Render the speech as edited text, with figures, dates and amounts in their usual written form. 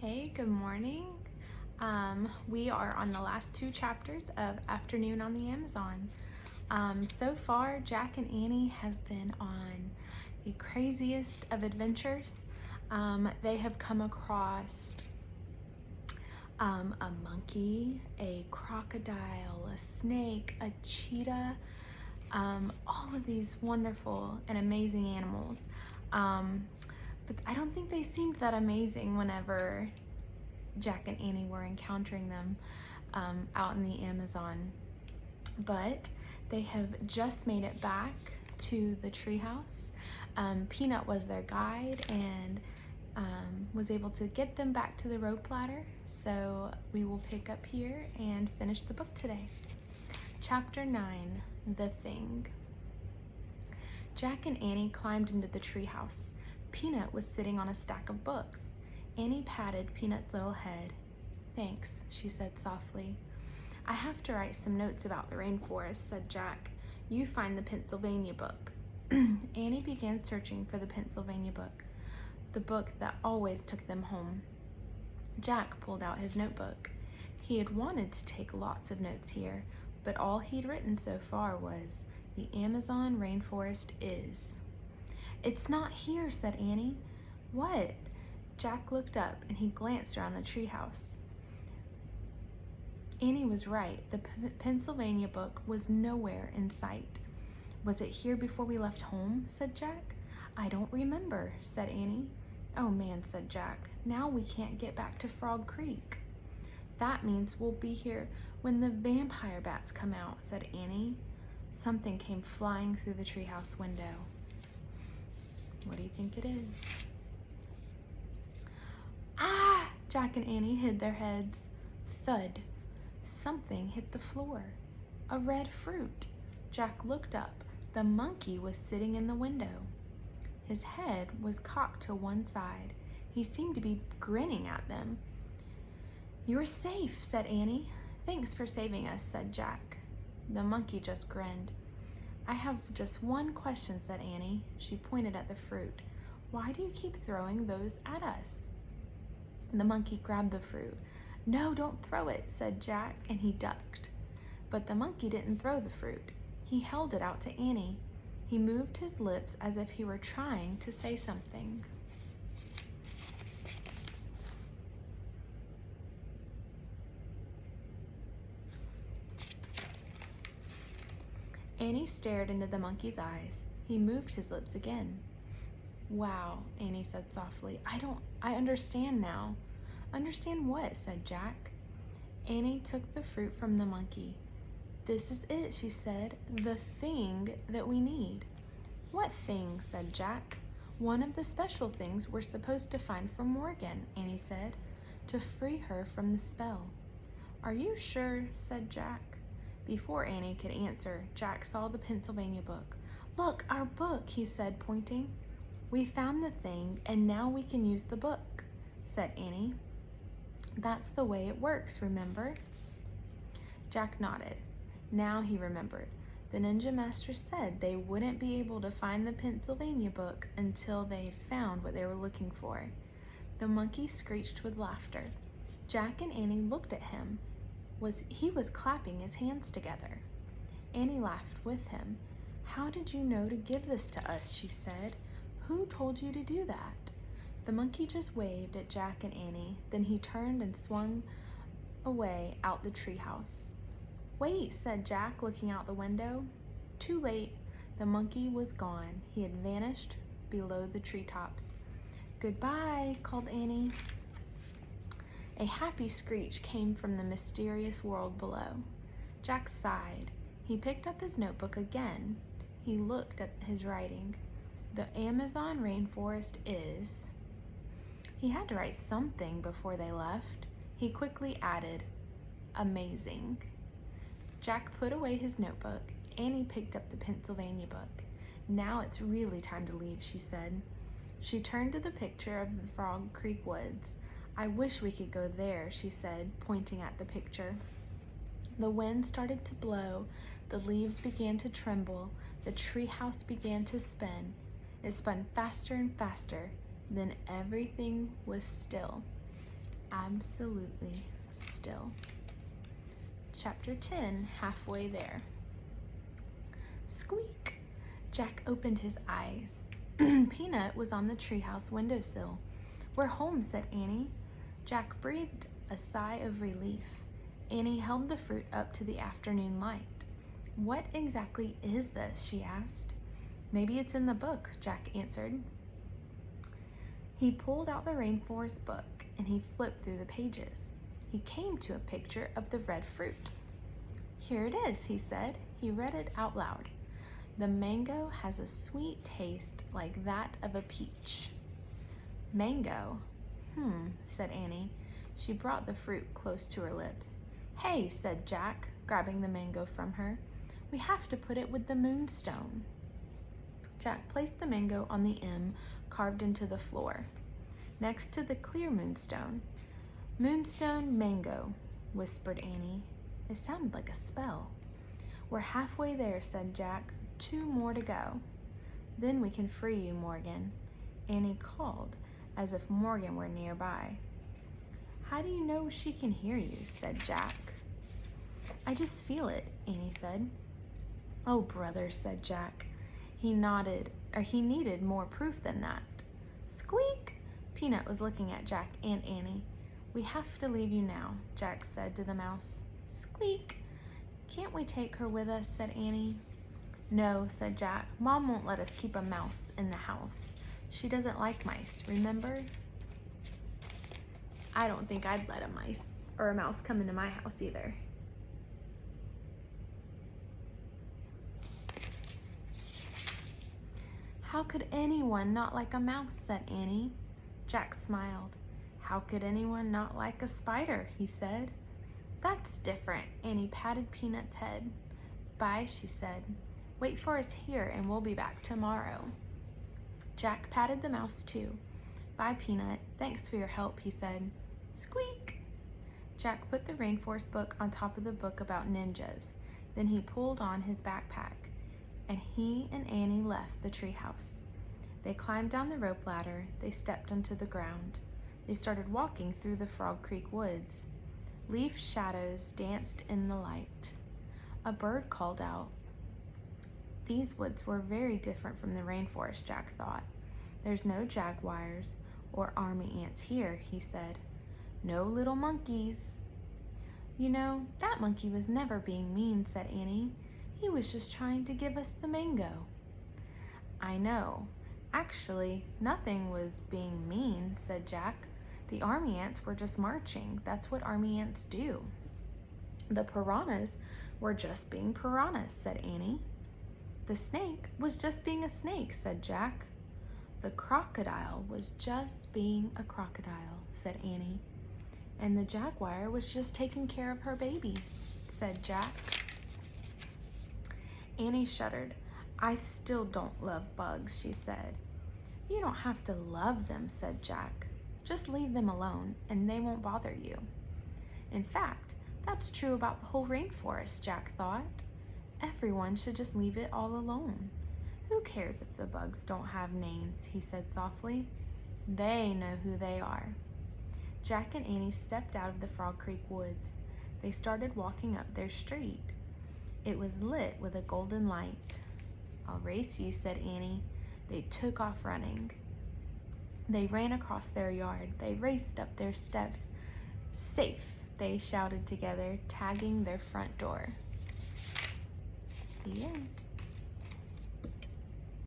Hey, good morning. We are on the last two chapters of Afternoon on the Amazon. So far, Jack and Annie have been on the craziest of adventures. They have come across a monkey, a crocodile, a snake, a cheetah, all of these wonderful and amazing animals. But I don't think they seemed that amazing whenever Jack and Annie were encountering them out in the Amazon. But they have just made it back to the treehouse. Peanut was their guide and was able to get them back to the rope ladder. So we will pick up here and finish the book today. Chapter 9, The Thing. Jack and Annie climbed into the treehouse. Peanut was sitting on a stack of books. Annie patted Peanut's little head. "Thanks," she said softly. "I have to write some notes about the rainforest," said Jack. "You find the Pennsylvania book." Annie began searching for the Pennsylvania book, the book that always took them home. Jack pulled out his notebook. He had wanted to take lots of notes here, but all he'd written so far was, "The Amazon rainforest is." "It's not here," said Annie. "What?" Jack looked up and he glanced around the treehouse. Annie was right. The Pennsylvania book was nowhere in sight. "Was it here before we left home?" said Jack. "I don't remember," said Annie. "Oh man," said Jack. "Now we can't get back to Frog Creek." "That means we'll be here when the vampire bats come out," said Annie. Something came flying through the treehouse window. What do you think it is? "Ah!" Jack and Annie hid their heads. Thud. Something hit the floor. A red fruit. Jack looked up. The monkey was sitting in the window. His head was cocked to one side. He seemed to be grinning at them. "You're safe," said Annie. "Thanks for saving us," said Jack. The monkey just grinned. "I have just one question," said Annie. She pointed at the fruit. "Why do you keep throwing those at us?" The monkey grabbed the fruit. "No, don't throw it," said Jack, and he ducked. But the monkey didn't throw the fruit. He held it out to Annie. He moved his lips as if he were trying to say something. Annie stared into the monkey's eyes. He moved his lips again. "Wow," Annie said softly. I understand now." "Understand what?" said Jack. Annie took the fruit from the monkey. "This is it," she said. "The thing that we need." "What thing?" said Jack. "One of the special things we're supposed to find for Morgan," Annie said, "to free her from the spell." "Are you sure?" said Jack. Before Annie could answer, Jack saw the Pennsylvania book. "Look, our book," he said, pointing. "We found the thing, and now we can use the book," said Annie. "That's the way it works, remember?" Jack nodded. Now he remembered. The Ninja Master said they wouldn't be able to find the Pennsylvania book until they had found what they were looking for. The monkey screeched with laughter. Jack and Annie looked at him. He was clapping his hands together. Annie laughed with him. "How did you know to give this to us?" she said. "Who told you to do that?" The monkey just waved at Jack and Annie. Then he turned and swung away out the treehouse. "Wait," said Jack, looking out the window. Too late. The monkey was gone. He had vanished below the treetops. "Goodbye," called Annie. A happy screech came from the mysterious world below. Jack sighed. He picked up his notebook again. He looked at his writing. "The Amazon rainforest is..." He had to write something before they left. He quickly added, "amazing." Jack put away his notebook. Annie picked up the Pennsylvania book. "Now it's really time to leave," she said. She turned to the picture of the Frog Creek woods. "I wish we could go there," she said, pointing at the picture. The wind started to blow. The leaves began to tremble. The treehouse began to spin. It spun faster and faster. Then everything was still. absolutely still. Chapter 10, halfway there. Squeak! Jack opened his eyes. Peanut was on the treehouse windowsill. "We're home," said Annie. Jack breathed a sigh of relief. Annie held the fruit up to the afternoon light. "What exactly is this?" she asked. "Maybe it's in the book," Jack answered. He pulled out the rainforest book and he flipped through the pages. He came to a picture of the red fruit. "Here it is," he said. He read it out loud. "The mango has a sweet taste like that of a peach." "Mango? Said Annie. She brought the fruit close to her lips. "Hey," said Jack, grabbing the mango from her. "We have to put it with the moonstone." Jack placed the mango on the M carved into the floor, next to the clear moonstone. "Moonstone mango," whispered Annie. It sounded like a spell. "We're halfway there," said Jack. "2 more to go. Then we can free you, Morgan," Annie called, as if Morgan were nearby. "How do you know she can hear you?" said Jack. "I just feel it," Annie said. "Oh, brother," said Jack. He needed more proof than that. Squeak! Peanut was looking at Jack and Annie. "We have to leave you now," Jack said to the mouse. Squeak! "Can't we take her with us?" said Annie. "No," said Jack. "Mom won't let us keep a mouse in the house. She doesn't like mice, remember?" I don't think I'd let a mouse come into my house either. "How could anyone not like a mouse?" said Annie. Jack smiled. "How could anyone not like a spider?" he said. "That's different." Annie patted Peanut's head. "Bye," she said. "Wait for us here and we'll be back tomorrow." Jack patted the mouse too. "Bye, Peanut. Thanks for your help," he said. Squeak! Jack put the rainforest book on top of the book about ninjas. Then he pulled on his backpack, and he and Annie left the treehouse. They climbed down the rope ladder. They stepped onto the ground. They started walking through the Frog Creek woods. Leaf shadows danced in the light. A bird called out. These woods were very different from the rainforest, Jack thought. "There's no jaguars or army ants here," he said. "No little monkeys." "You know, that monkey was never being mean," said Annie. "He was just trying to give us the mango." "I know. Actually, nothing was being mean," said Jack. "The army ants were just marching. That's what army ants do." "The piranhas were just being piranhas," said Annie. "The snake was just being a snake," said Jack. "The crocodile was just being a crocodile," said Annie. "And the jaguar was just taking care of her baby," said Jack. Annie shuddered. "I still don't love bugs," she said. "You don't have to love them," said Jack. "Just leave them alone and they won't bother you." In fact, that's true about the whole rainforest, Jack thought. Everyone should just leave it all alone. "Who cares if the bugs don't have names?" he said softly. "They know who they are." Jack and Annie stepped out of the Frog Creek woods. They started walking up their street. It was lit with a golden light. "I'll race you," said Annie. They took off running. They ran across their yard. They raced up their steps. "Safe," they shouted together, tagging their front door. The end.